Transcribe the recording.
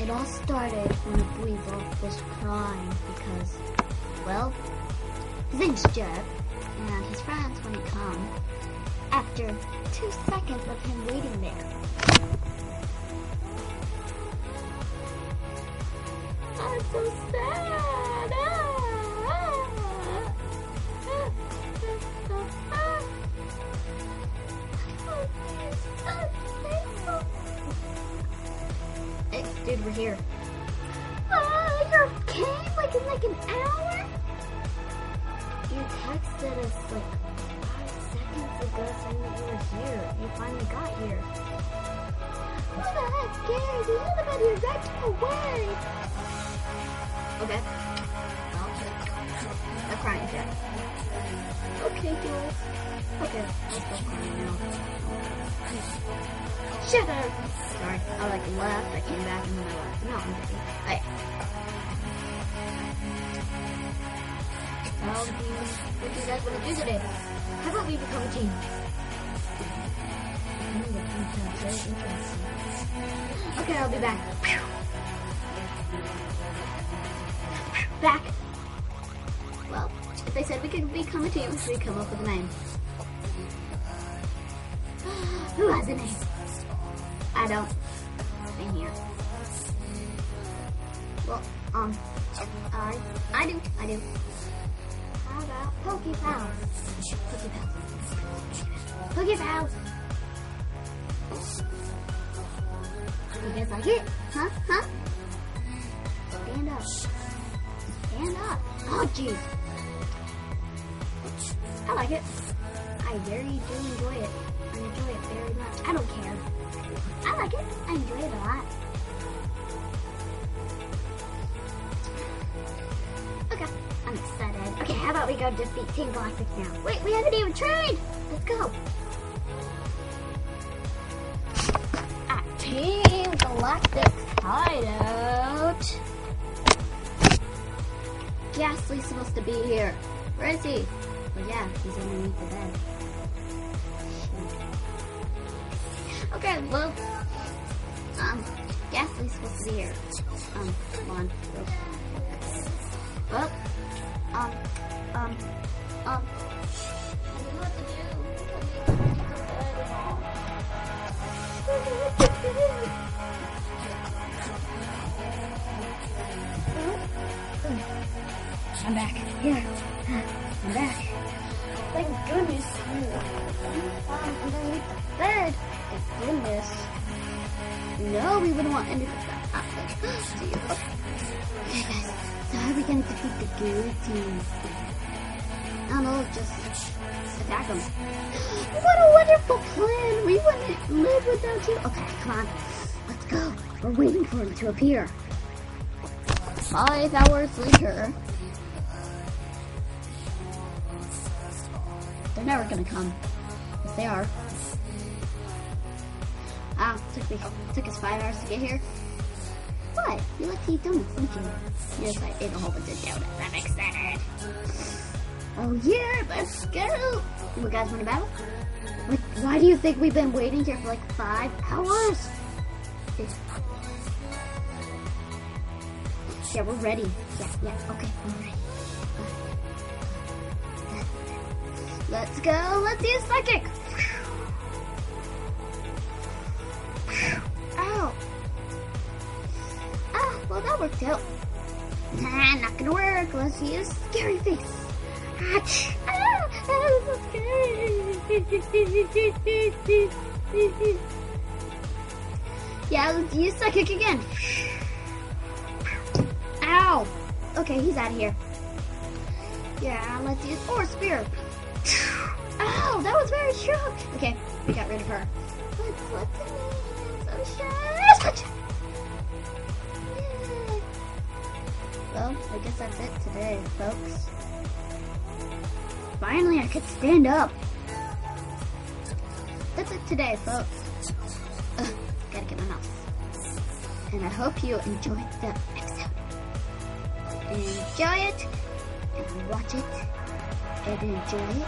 It all started when Weasel was crying because, well, his name's Jeb, and his friends wouldn't come after 2 seconds of him waiting there. I'm so sad. Hey, dude, we're here. You came like in like an hour? You texted us like 5 seconds ago saying that you were here. You finally got here. Who the heck cares? You should have been here right away. Okay. Well, I'm crying, Jeff. Okay, girls. Okay, I'll stop crying now. Shut up! Sorry, I left, I came back, and then I left. No, I'm kidding. Alright. Well, what do you guys want to do today? How about we become a team? Very interesting. Okay, I'll be back. Back! Well, if they said we could become a team, we'd come up with a name. Who has a name? I don't. In here. Well, I do. How about Pokey Pals? Pokey Pals. You guys like it? Huh? Stand up. Oh, jeez. I like it. I very do enjoy it. I enjoy it very much. I don't care. I like it. I enjoy it a lot. Okay, I'm excited. Okay, how about we go defeat Team Galactic now? Wait, we haven't even tried. Let's go. At Team Galactic's hideout. Ghastly's supposed to be here. Where is he? Well, yeah, he's underneath the bed. Okay, well, Ghastly's supposed to be here. Come on. Well, I don't know what to do. I'm back. Here. I'm back. Thank goodness. Underneath the bed. Thank goodness. No, we wouldn't want any of that. See you. Okay, guys. So how are we going to defeat the goo team? I don't know, just attack them. What a wonderful plan. We wouldn't live without you. Okay, come on. Let's go. We're waiting for him to appear. 5 hours later. They're never gonna come. If they are. Took us 5 hours to get here. What? You like to eat donuts, don't you? Yes, I ate a whole bunch of donuts. I'm excited. Oh yeah, let's go. You guys want to battle? Like, why do you think we've been waiting here for like 5 hours? Yeah, we're ready. Yeah, okay, we're ready. Let's go. Let's use psychic. Ow. Ah, well that worked out. Nah, not gonna work. Let's use scary face. Achoo. Ah, that was so scary. Yeah, let's use psychic again. Ow. Okay, he's out of here. Yeah, let's use force spear. Ow, that was very strong. Okay, we got rid of her. Let's let them in. So well, I guess that's it today, folks. Finally, I could stand up. That's it today, folks. Gotta get my mouse. And I hope you enjoyed the episode. Enjoy it, and watch it, and enjoy it.